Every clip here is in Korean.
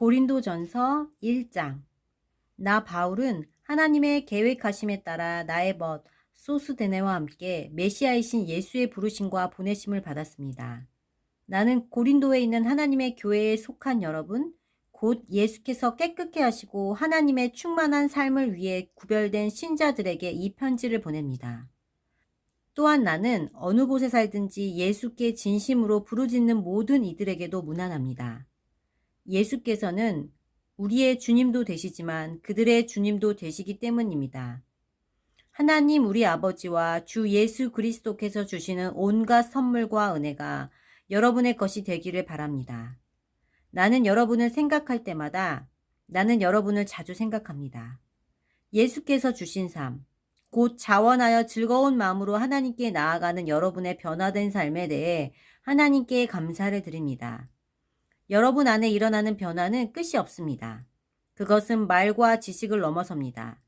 고린도전서 1장. 나 바울은 하나님의 계획하심에 따라 나의 벗 소스데네와 함께 메시아이신 예수의 부르심과 보내심을 받았습니다. 나는 고린도에 있는 하나님의 교회에 속한 여러분, 곧 예수께서 깨끗게 하시고 하나님의 충만한 삶을 위해 구별된 신자들에게 이 편지를 보냅니다. 또한 나는 어느 곳에 살든지 예수께 진심으로 부르짖는 모든 이들에게도 문안합니다. 예수께서는 우리의 주님도 되시지만 그들의 주님도 되시기 때문입니다. 하나님 우리 아버지와 주 예수 그리스도께서 주시는 온갖 선물과 은혜가 여러분의 것이 되기를 바랍니다. 나는 여러분을 생각할 때마다 나는 여러분을 자주 생각합니다. 예수께서 주신 삶, 곧 자원하여 즐거운 마음으로 하나님께 나아가는 여러분의 변화된 삶에 대해 하나님께 감사를 드립니다. 여러분 안에 일어나는 변화는 끝이 없습니다. 그것은 말과 지식을 넘어섭니다.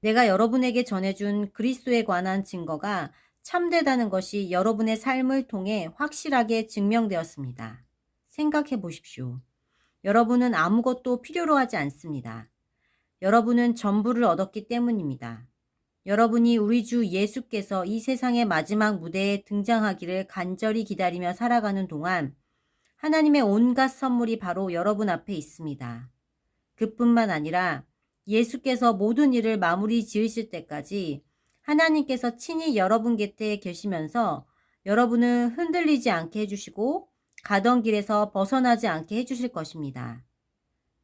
내가 여러분에게 전해준 그리스도에 관한 증거가 참되다는 것이 여러분의 삶을 통해 확실하게 증명되었습니다. 생각해 보십시오. 여러분은 아무것도 필요로 하지 않습니다. 여러분은 전부를 얻었기 때문입니다. 여러분이 우리 주 예수께서 이 세상의 마지막 무대에 등장하기를 간절히 기다리며 살아가는 동안 하나님의 온갖 선물이 바로 여러분 앞에 있습니다. 그뿐만 아니라 예수께서 모든 일을 마무리 지으실 때까지 하나님께서 친히 여러분 곁에 계시면서 여러분을 흔들리지 않게 해주시고 가던 길에서 벗어나지 않게 해주실 것입니다.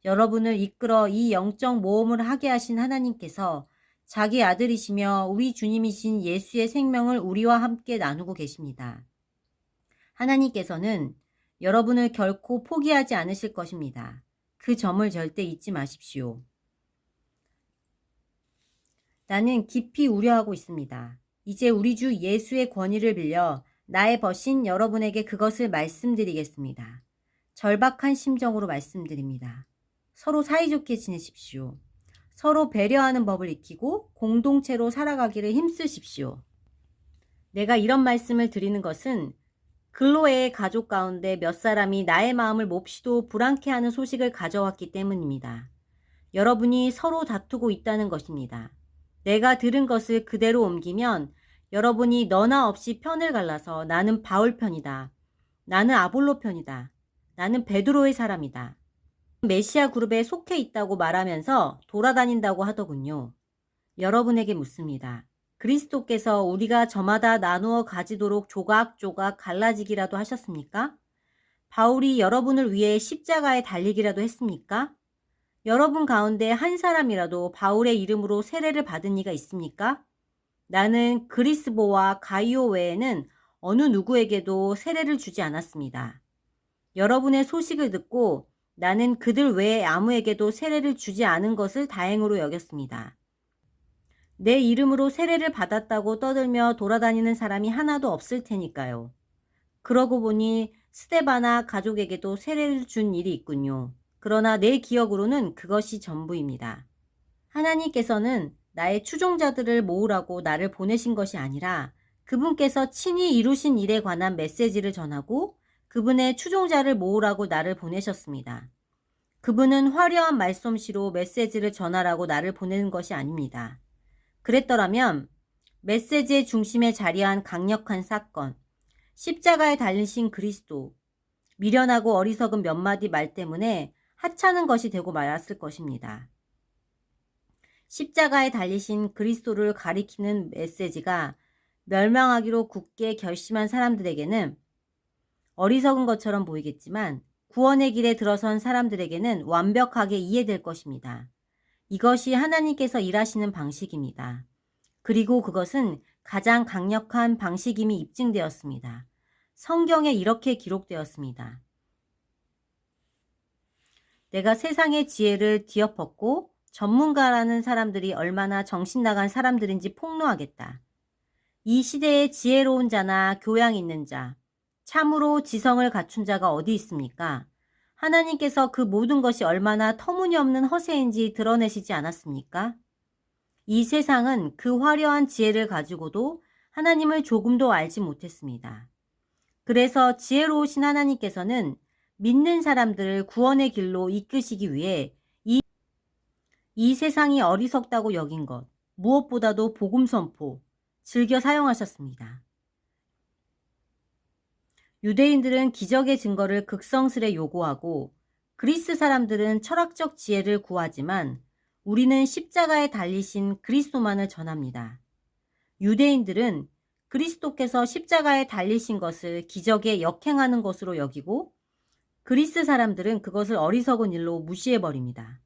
여러분을 이끌어 이 영적 모험을 하게 하신 하나님께서 자기 아들이시며 우리 주님이신 예수의 생명을 우리와 함께 나누고 계십니다. 하나님께서는 여러분을 결코 포기하지 않으실 것입니다. 그 점을 절대 잊지 마십시오. 나는 깊이 우려하고 있습니다. 이제 우리 주 예수의 권위를 빌려 나의 벗인 여러분에게 그것을 말씀드리겠습니다. 절박한 심정으로 말씀드립니다. 서로 사이좋게 지내십시오. 서로 배려하는 법을 익히고 공동체로 살아가기를 힘쓰십시오. 내가 이런 말씀을 드리는 것은 글로에의 가족 가운데 몇 사람이 나의 마음을 몹시도 불안케 하는 소식을 가져왔기 때문입니다. 여러분이 서로 다투고 있다는 것입니다. 내가 들은 것을 그대로 옮기면 여러분이 너나 없이 편을 갈라서 나는 바울 편이다. 나는 아볼로 편이다. 나는 베드로의 사람이다. 메시아 그룹에 속해 있다고 말하면서 돌아다닌다고 하더군요. 여러분에게 묻습니다. 그리스도께서 우리가 저마다 나누어 가지도록 조각조각 갈라지기라도 하셨습니까? 바울이 여러분을 위해 십자가에 달리기라도 했습니까? 여러분 가운데 한 사람이라도 바울의 이름으로 세례를 받은 이가 있습니까? 나는 그리스보와 가이오 외에는 어느 누구에게도 세례를 주지 않았습니다. 여러분의 소식을 듣고 나는 그들 외에 아무에게도 세례를 주지 않은 것을 다행으로 여겼습니다. 내 이름으로 세례를 받았다고 떠들며 돌아다니는 사람이 하나도 없을 테니까요. 그러고 보니 스데바나 가족에게도 세례를 준 일이 있군요. 그러나 내 기억으로는 그것이 전부입니다. 하나님께서는 나의 추종자들을 모으라고 나를 보내신 것이 아니라 그분께서 친히 이루신 일에 관한 메시지를 전하고 그분의 추종자를 모으라고 나를 보내셨습니다. 그분은 화려한 말솜씨로 메시지를 전하라고 나를 보내는 것이 아닙니다. 그랬더라면 메시지의 중심에 자리한 강력한 사건, 십자가에 달리신 그리스도, 미련하고 어리석은 몇 마디 말 때문에 하찮은 것이 되고 말았을 것입니다. 십자가에 달리신 그리스도를 가리키는 메시지가 멸망하기로 굳게 결심한 사람들에게는 어리석은 것처럼 보이겠지만 구원의 길에 들어선 사람들에게는 완벽하게 이해될 것입니다. 이것이 하나님께서 일하시는 방식입니다. 그리고 그것은 가장 강력한 방식임이 입증되었습니다. 성경에 이렇게 기록되었습니다. 내가 세상의 지혜를 뒤엎었고 전문가라는 사람들이 얼마나 정신나간 사람들인지 폭로하겠다. 이 시대의 지혜로운 자나 교양 있는 자, 참으로 지성을 갖춘 자가 어디 있습니까? 하나님께서 그 모든 것이 얼마나 터무니없는 허세인지 드러내시지 않았습니까? 이 세상은 그 화려한 지혜를 가지고도 하나님을 조금도 알지 못했습니다. 그래서 지혜로우신 하나님께서는 믿는 사람들을 구원의 길로 이끄시기 위해 이 세상이 어리석다고 여긴 것, 무엇보다도 복음 선포, 즐겨 사용하셨습니다. 유대인들은 기적의 증거를 극성스레 요구하고 그리스 사람들은 철학적 지혜를 구하지만 우리는 십자가에 달리신 그리스도만을 전합니다. 유대인들은 그리스도께서 십자가에 달리신 것을 기적에 역행하는 것으로 여기고 그리스 사람들은 그것을 어리석은 일로 무시해버립니다.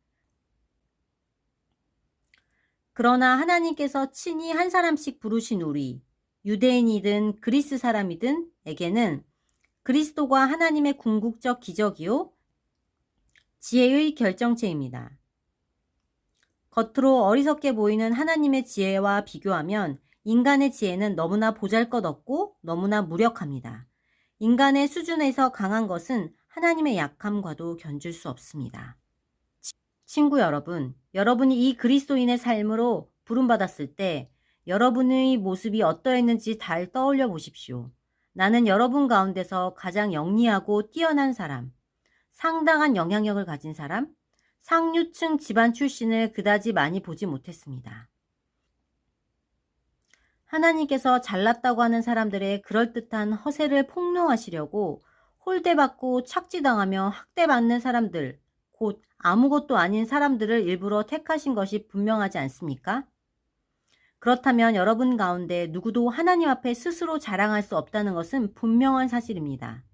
그러나 하나님께서 친히 한 사람씩 부르신 우리, 유대인이든 그리스 사람이든 에게는 그리스도가 하나님의 궁극적 기적이요 지혜의 결정체입니다. 겉으로 어리석게 보이는 하나님의 지혜와 비교하면 인간의 지혜는 너무나 보잘것없고 너무나 무력합니다. 인간의 수준에서 강한 것은 하나님의 약함과도 견줄 수 없습니다. 친구 여러분, 여러분이 이 그리스도인의 삶으로 부름받았을 때 여러분의 모습이 어떠했는지 잘 떠올려 보십시오. 나는 여러분 가운데서 가장 영리하고 뛰어난 사람, 상당한 영향력을 가진 사람, 상류층 집안 출신을 그다지 많이 보지 못했습니다. 하나님께서 잘났다고 하는 사람들의 그럴듯한 허세를 폭로하시려고 홀대받고 착지당하며 학대받는 사람들, 곧 아무것도 아닌 사람들을 일부러 택하신 것이 분명하지 않습니까? 그렇다면 여러분 가운데 누구도 하나님 앞에 스스로 자랑할 수 없다는 것은 분명한 사실입니다.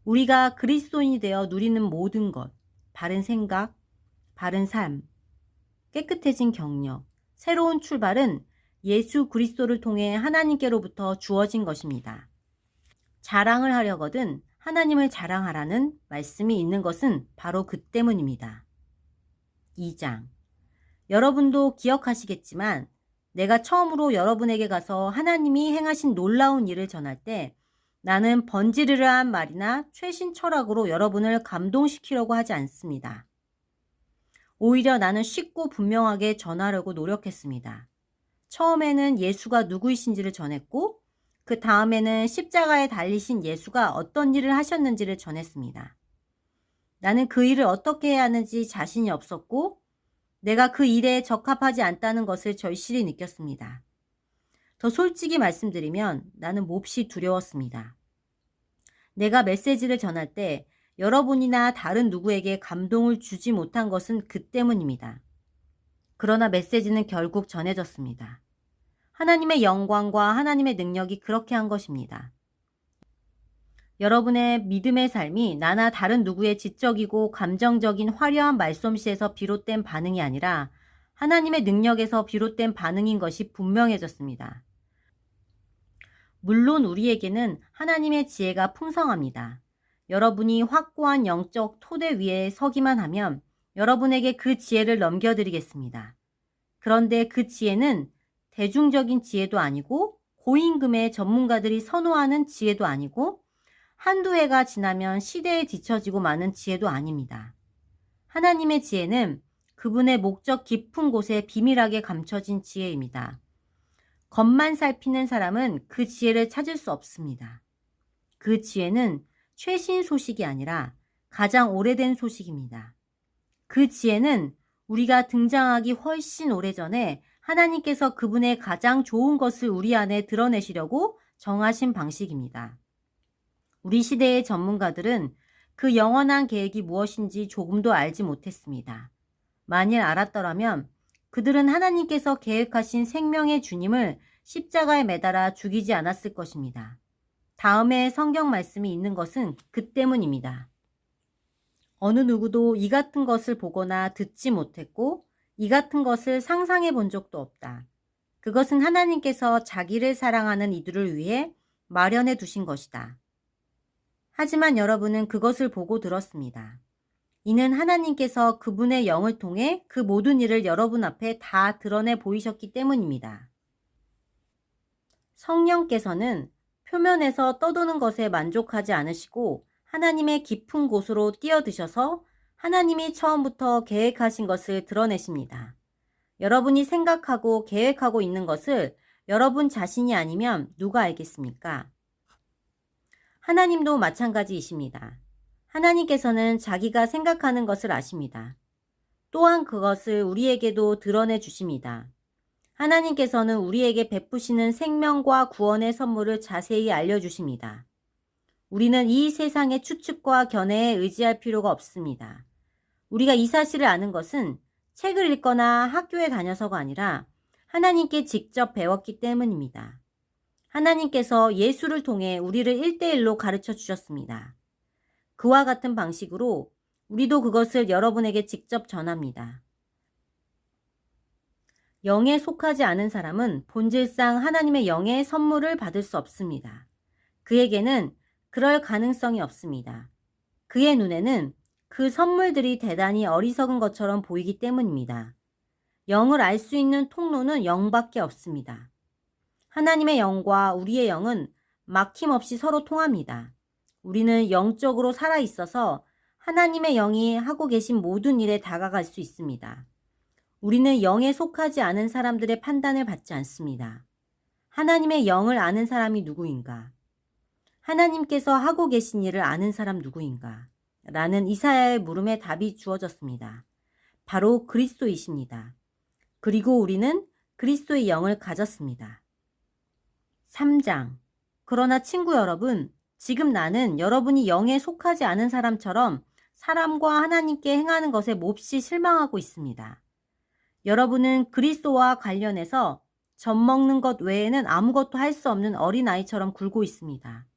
우리가 그리스도인이 되어 누리는 모든 것, 바른 생각, 바른 삶, 깨끗해진 경력, 새로운 출발은 예수 그리스도를 통해 하나님께로부터 주어진 것입니다. 자랑을 하려거든 하나님을 자랑하라는 말씀이 있는 것은 바로 그 때문입니다. 2장. 여러분도 기억하시겠지만 내가 처음으로 여러분에게 가서 하나님이 행하신 놀라운 일을 전할 때 나는 번지르르한 말이나 최신 철학으로 여러분을 감동시키려고 하지 않습니다. 오히려 나는 쉽고 분명하게 전하려고 노력했습니다. 처음에는 예수가 누구이신지를 전했고 그 다음에는 십자가에 달리신 예수가 어떤 일을 하셨는지를 전했습니다. 나는 그 일을 어떻게 해야 하는지 자신이 없었고 내가 그 일에 적합하지 않다는 것을 절실히 느꼈습니다. 더 솔직히 말씀드리면 나는 몹시 두려웠습니다. 내가 메시지를 전할 때 여러분이나 다른 누구에게 감동을 주지 못한 것은 그 때문입니다. 그러나 메시지는 결국 전해졌습니다. 하나님의 영광과 하나님의 능력이 그렇게 한 것입니다. 여러분의 믿음의 삶이 나나 다른 누구의 지적이고 감정적인 화려한 말솜씨에서 비롯된 반응이 아니라 하나님의 능력에서 비롯된 반응인 것이 분명해졌습니다. 물론 우리에게는 하나님의 지혜가 풍성합니다. 여러분이 확고한 영적 토대 위에 서기만 하면 여러분에게 그 지혜를 넘겨드리겠습니다. 그런데 그 지혜는 대중적인 지혜도 아니고 고임금의 전문가들이 선호하는 지혜도 아니고 한두 해가 지나면 시대에 뒤처지고 마는 지혜도 아닙니다. 하나님의 지혜는 그분의 목적 깊은 곳에 비밀하게 감춰진 지혜입니다. 겉만 살피는 사람은 그 지혜를 찾을 수 없습니다. 그 지혜는 최신 소식이 아니라 가장 오래된 소식입니다. 그 지혜는 우리가 등장하기 훨씬 오래전에 하나님께서 그분의 가장 좋은 것을 우리 안에 드러내시려고 정하신 방식입니다. 우리 시대의 전문가들은 그 영원한 계획이 무엇인지 조금도 알지 못했습니다. 만일 알았더라면 그들은 하나님께서 계획하신 생명의 주님을 십자가에 매달아 죽이지 않았을 것입니다. 다음에 성경 말씀이 있는 것은 그 때문입니다. 어느 누구도 이 같은 것을 보거나 듣지 못했고 이 같은 것을 상상해 본 적도 없다. 그것은 하나님께서 자기를 사랑하는 이들을 위해 마련해 두신 것이다. 하지만 여러분은 그것을 보고 들었습니다. 이는 하나님께서 그분의 영을 통해 그 모든 일을 여러분 앞에 다 드러내 보이셨기 때문입니다. 성령께서는 표면에서 떠도는 것에 만족하지 않으시고 하나님의 깊은 곳으로 뛰어드셔서 하나님이 처음부터 계획하신 것을 드러내십니다. 여러분이 생각하고 계획하고 있는 것을 여러분 자신이 아니면 누가 알겠습니까? 하나님도 마찬가지이십니다. 하나님께서는 자기가 생각하는 것을 아십니다. 또한 그것을 우리에게도 드러내 주십니다. 하나님께서는 우리에게 베푸시는 생명과 구원의 선물을 자세히 알려주십니다. 우리는 이 세상의 추측과 견해에 의지할 필요가 없습니다. 우리가 이 사실을 아는 것은 책을 읽거나 학교에 다녀서가 아니라 하나님께 직접 배웠기 때문입니다. 하나님께서 예수를 통해 우리를 1대1로 가르쳐 주셨습니다. 그와 같은 방식으로 우리도 그것을 여러분에게 직접 전합니다. 영에 속하지 않은 사람은 본질상 하나님의 영의 선물을 받을 수 없습니다. 그에게는 그럴 가능성이 없습니다. 그의 눈에는 그 선물들이 대단히 어리석은 것처럼 보이기 때문입니다. 영을 알 수 있는 통로는 영밖에 없습니다. 하나님의 영과 우리의 영은 막힘없이 서로 통합니다. 우리는 영적으로 살아있어서 하나님의 영이 하고 계신 모든 일에 다가갈 수 있습니다. 우리는 영에 속하지 않은 사람들의 판단을 받지 않습니다. 하나님의 영을 아는 사람이 누구인가? 하나님께서 하고 계신 일을 아는 사람 누구인가? 라는 이사야의 물음에 답이 주어졌습니다. 바로 그리스도이십니다. 그리고 우리는 그리스도의 영을 가졌습니다. 3장. 그러나 친구 여러분, 지금 나는 여러분이 영에 속하지 않은 사람처럼 사람과 하나님께 행하는 것에 몹시 실망하고 있습니다. 여러분은 그리스도와 관련해서 젖먹는 것 외에는 아무것도 할 수 없는 어린아이처럼 굴고 있습니다.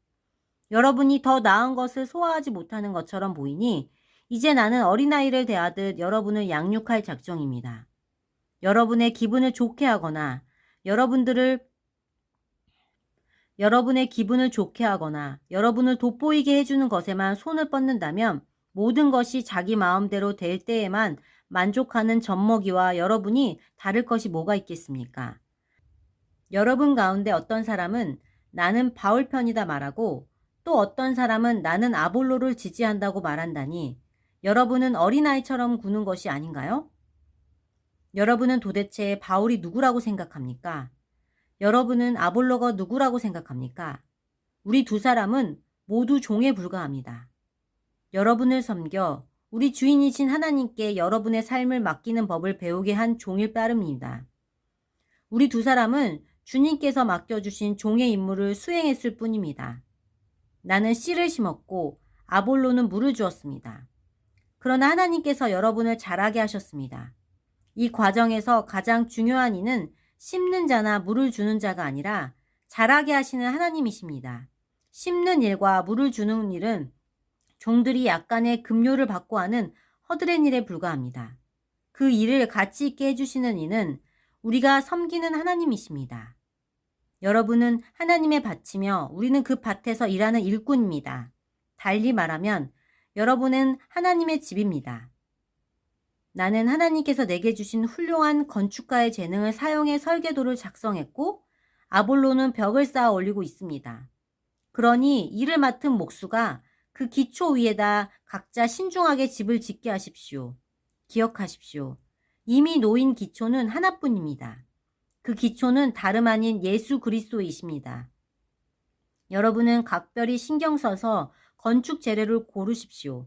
여러분이 더 나은 것을 소화하지 못하는 것처럼 보이니 이제 나는 어린아이를 대하듯 여러분을 양육할 작정입니다. 여러분의 기분을 좋게 하거나 여러분의 기분을 좋게 하거나 여러분을 돋보이게 해주는 것에만 손을 뻗는다면 모든 것이 자기 마음대로 될 때에만 만족하는 젖먹이와 여러분이 다를 것이 뭐가 있겠습니까? 여러분 가운데 어떤 사람은 나는 바울 편이다 말하고 또 어떤 사람은 나는 아볼로를 지지한다고 말한다니 여러분은 어린아이처럼 구는 것이 아닌가요? 여러분은 도대체 바울이 누구라고 생각합니까? 여러분은 아볼로가 누구라고 생각합니까? 우리 두 사람은 모두 종에 불과합니다. 여러분을 섬겨 우리 주인이신 하나님께 여러분의 삶을 맡기는 법을 배우게 한 종일 따름입니다. 우리 두 사람은 주님께서 맡겨주신 종의 임무를 수행했을 뿐입니다. 나는 씨를 심었고 아볼로는 물을 주었습니다. 그러나 하나님께서 여러분을 자라게 하셨습니다. 이 과정에서 가장 중요한 이는 심는 자나 물을 주는 자가 아니라 자라게 하시는 하나님이십니다. 심는 일과 물을 주는 일은 종들이 약간의 급료를 받고 하는 허드렛 일에 불과합니다. 그 일을 가치 있게 해주시는 이는 우리가 섬기는 하나님이십니다. 여러분은 하나님의 밭이며 우리는 그 밭에서 일하는 일꾼입니다. 달리 말하면 여러분은 하나님의 집입니다. 나는 하나님께서 내게 주신 훌륭한 건축가의 재능을 사용해 설계도를 작성했고 아볼로는 벽을 쌓아 올리고 있습니다. 그러니 일을 맡은 목수가 그 기초 위에다 각자 신중하게 집을 짓게 하십시오. 기억하십시오. 이미 놓인 기초는 하나뿐입니다. 그 기초는 다름 아닌 예수 그리스도이십니다. 여러분은 각별히 신경 써서 건축 재료를 고르십시오.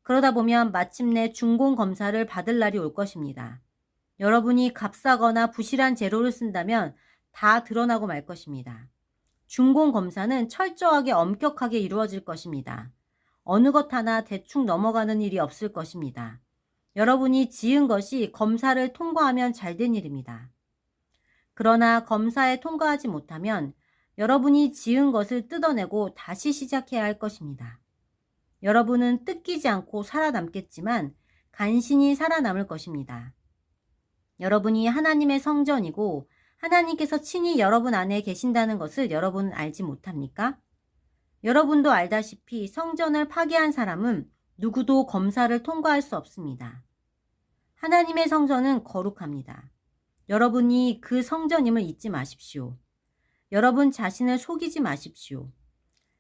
그러다 보면 마침내 준공 검사를 받을 날이 올 것입니다. 여러분이 값싸거나 부실한 재료를 쓴다면 다 드러나고 말 것입니다. 준공 검사는 철저하게 엄격하게 이루어질 것입니다. 어느 것 하나 대충 넘어가는 일이 없을 것입니다. 여러분이 지은 것이 검사를 통과하면 잘된 일입니다. 그러나 검사에 통과하지 못하면 여러분이 지은 것을 뜯어내고 다시 시작해야 할 것입니다. 여러분은 뜯기지 않고 살아남겠지만 간신히 살아남을 것입니다. 여러분이 하나님의 성전이고 하나님께서 친히 여러분 안에 계신다는 것을 여러분은 알지 못합니까? 여러분도 알다시피 성전을 파괴한 사람은 누구도 검사를 통과할 수 없습니다. 하나님의 성전은 거룩합니다. 여러분이 그 성전임을 잊지 마십시오. 여러분 자신을 속이지 마십시오.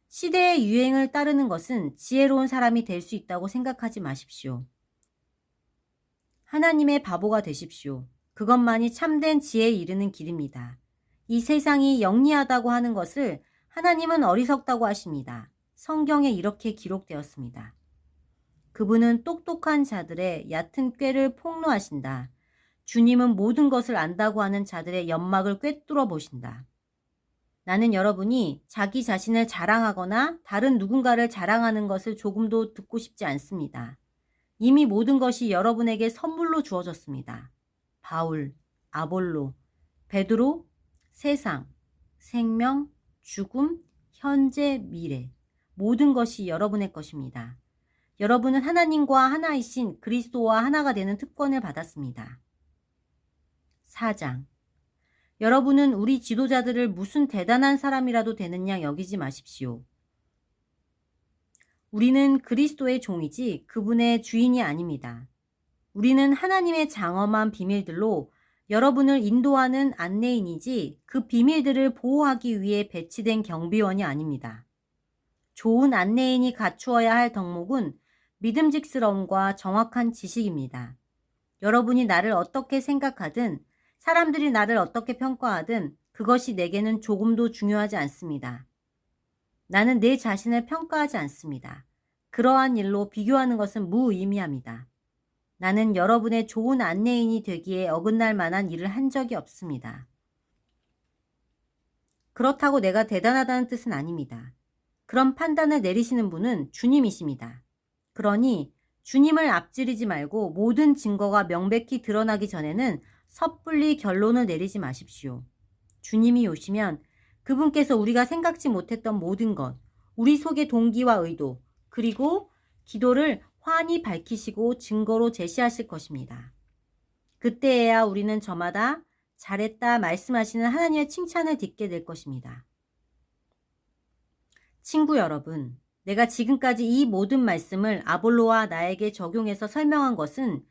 시대의 유행을 따르는 것은 지혜로운 사람이 될 수 있다고 생각하지 마십시오. 하나님의 바보가 되십시오. 그것만이 참된 지혜에 이르는 길입니다. 이 세상이 영리하다고 하는 것을 하나님은 어리석다고 하십니다. 성경에 이렇게 기록되었습니다. 그분은 똑똑한 자들의 얕은 꾀를 폭로하신다. 주님은 모든 것을 안다고 하는 자들의 연막을 꿰뚫어 보신다. 나는 여러분이 자기 자신을 자랑하거나 다른 누군가를 자랑하는 것을 조금도 듣고 싶지 않습니다. 이미 모든 것이 여러분에게 선물로 주어졌습니다. 바울, 아볼로, 베드로, 세상, 생명, 죽음, 현재, 미래. 모든 것이 여러분의 것입니다. 여러분은 하나님과 하나이신 그리스도와 하나가 되는 특권을 받았습니다. 4장. 여러분은 우리 지도자들을 무슨 대단한 사람이라도 되느냐 여기지 마십시오. 우리는 그리스도의 종이지 그분의 주인이 아닙니다. 우리는 하나님의 장엄한 비밀들로 여러분을 인도하는 안내인이지 그 비밀들을 보호하기 위해 배치된 경비원이 아닙니다. 좋은 안내인이 갖추어야 할 덕목은 믿음직스러움과 정확한 지식입니다. 여러분이 나를 어떻게 생각하든 사람들이 나를 어떻게 평가하든 그것이 내게는 조금도 중요하지 않습니다. 나는 내 자신을 평가하지 않습니다. 그러한 일로 비교하는 것은 무의미합니다. 나는 여러분의 좋은 안내인이 되기에 어긋날 만한 일을 한 적이 없습니다. 그렇다고 내가 대단하다는 뜻은 아닙니다. 그런 판단을 내리시는 분은 주님이십니다. 그러니 주님을 앞지르지 말고 모든 증거가 명백히 드러나기 전에는 섣불리 결론을 내리지 마십시오. 주님이 오시면 그분께서 우리가 생각지 못했던 모든 것, 우리 속의 동기와 의도, 그리고 기도를 환히 밝히시고 증거로 제시하실 것입니다. 그때에야 우리는 저마다 잘했다 말씀하시는 하나님의 칭찬을 듣게 될 것입니다. 친구 여러분, 내가 지금까지 이 모든 말씀을 아볼로와 나에게 적용해서 설명한 것은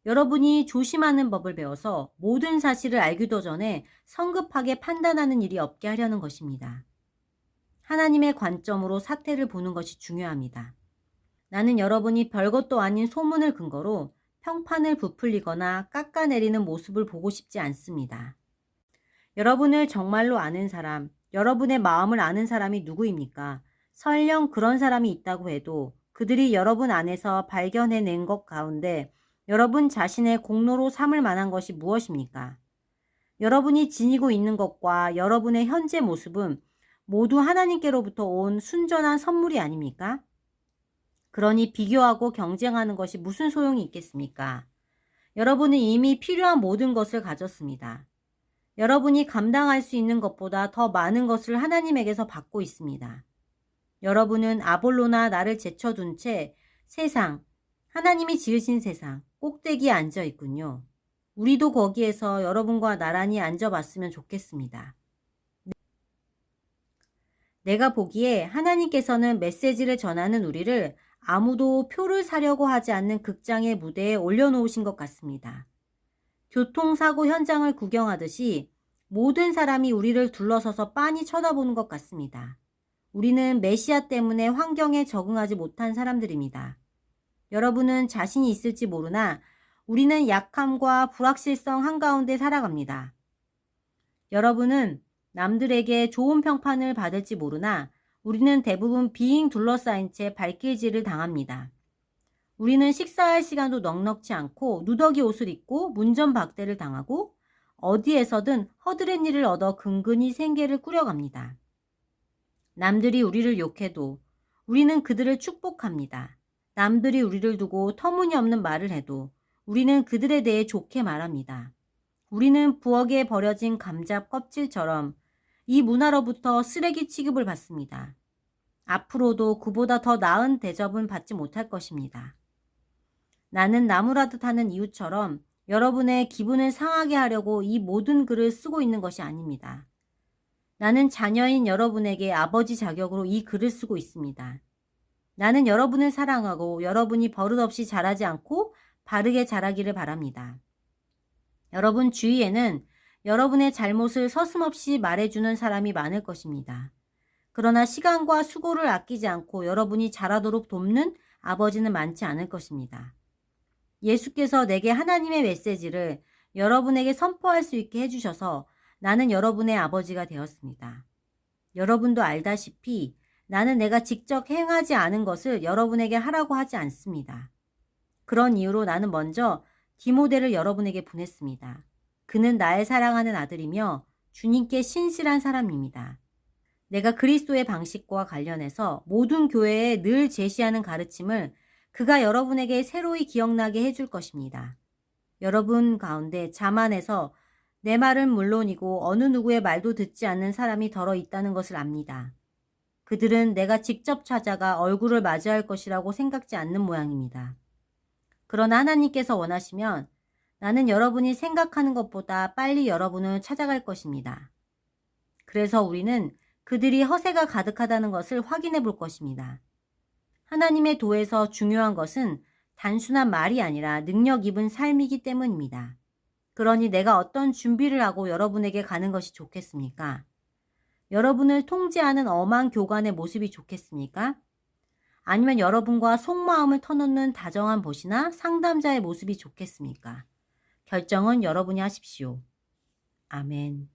여러분이 조심하는 법을 배워서 모든 사실을 알기도 전에 성급하게 판단하는 일이 없게 하려는 것입니다. 하나님의 관점으로 사태를 보는 것이 중요합니다. 나는 여러분이 별것도 아닌 소문을 근거로 평판을 부풀리거나 깎아내리는 모습을 보고 싶지 않습니다. 여러분을 정말로 아는 사람, 여러분의 마음을 아는 사람이 누구입니까? 설령 그런 사람이 있다고 해도 그들이 여러분 안에서 발견해낸 것 가운데 여러분 자신의 공로로 삼을 만한 것이 무엇입니까? 여러분이 지니고 있는 것과 여러분의 현재 모습은 모두 하나님께로부터 온 순전한 선물이 아닙니까? 그러니 비교하고 경쟁하는 것이 무슨 소용이 있겠습니까? 여러분은 이미 필요한 모든 것을 가졌습니다. 여러분이 감당할 수 있는 것보다 더 많은 것을 하나님에게서 받고 있습니다. 여러분은 아볼로나 나를 제쳐둔 채 세상, 하나님이 지으신 세상 꼭대기에 앉아 있군요. 우리도 거기에서 여러분과 나란히 앉아봤으면 좋겠습니다. 내가 보기에 하나님께서는 메시지를 전하는 우리를 아무도 표를 사려고 하지 않는 극장의 무대에 올려놓으신 것 같습니다. 교통사고 현장을 구경하듯이 모든 사람이 우리를 둘러서서 빤히 쳐다보는 것 같습니다. 우리는 메시아 때문에 환경에 적응하지 못한 사람들입니다. 여러분은 자신이 있을지 모르나 우리는 약함과 불확실성 한가운데 살아갑니다. 여러분은 남들에게 좋은 평판을 받을지 모르나 우리는 대부분 비잉 둘러싸인 채 발길질을 당합니다. 우리는 식사할 시간도 넉넉치 않고 누더기 옷을 입고 문전박대를 당하고 어디에서든 허드렛 일을 얻어 근근히 생계를 꾸려갑니다. 남들이 우리를 욕해도 우리는 그들을 축복합니다. 남들이 우리를 두고 터무니없는 말을 해도 우리는 그들에 대해 좋게 말합니다. 우리는 부엌에 버려진 감자 껍질처럼 이 문화로부터 쓰레기 취급을 받습니다. 앞으로도 그보다 더 나은 대접은 받지 못할 것입니다. 나는 나무라듯 하는 이웃처럼 여러분의 기분을 상하게 하려고 이 모든 글을 쓰고 있는 것이 아닙니다. 나는 자녀인 여러분에게 아버지 자격으로 이 글을 쓰고 있습니다. 나는 여러분을 사랑하고 여러분이 버릇없이 자라지 않고 바르게 자라기를 바랍니다. 여러분 주위에는 여러분의 잘못을 서슴없이 말해주는 사람이 많을 것입니다. 그러나 시간과 수고를 아끼지 않고 여러분이 자라도록 돕는 아버지는 많지 않을 것입니다. 예수께서 내게 하나님의 메시지를 여러분에게 선포할 수 있게 해주셔서 나는 여러분의 아버지가 되었습니다. 여러분도 알다시피 나는 내가 직접 행하지 않은 것을 여러분에게 하라고 하지 않습니다. 그런 이유로 나는 먼저 디모데를 여러분에게 보냈습니다. 그는 나의 사랑하는 아들이며 주님께 신실한 사람입니다. 내가 그리스도의 방식과 관련해서 모든 교회에 늘 제시하는 가르침을 그가 여러분에게 새로이 기억나게 해줄 것입니다. 여러분 가운데 자만해서 내 말은 물론이고 어느 누구의 말도 듣지 않는 사람이 더러 있다는 것을 압니다. 그들은 내가 직접 찾아가 얼굴을 맞이할 것이라고 생각지 않는 모양입니다. 그러나 하나님께서 원하시면 나는 여러분이 생각하는 것보다 빨리 여러분을 찾아갈 것입니다. 그래서 우리는 그들이 허세가 가득하다는 것을 확인해 볼 것입니다. 하나님의 도에서 중요한 것은 단순한 말이 아니라 능력 입은 삶이기 때문입니다. 그러니 내가 어떤 준비를 하고 여러분에게 가는 것이 좋겠습니까? 여러분을 통제하는 엄한 교관의 모습이 좋겠습니까? 아니면 여러분과 속마음을 터놓는 다정한 보시나 상담자의 모습이 좋겠습니까? 결정은 여러분이 하십시오. 아멘.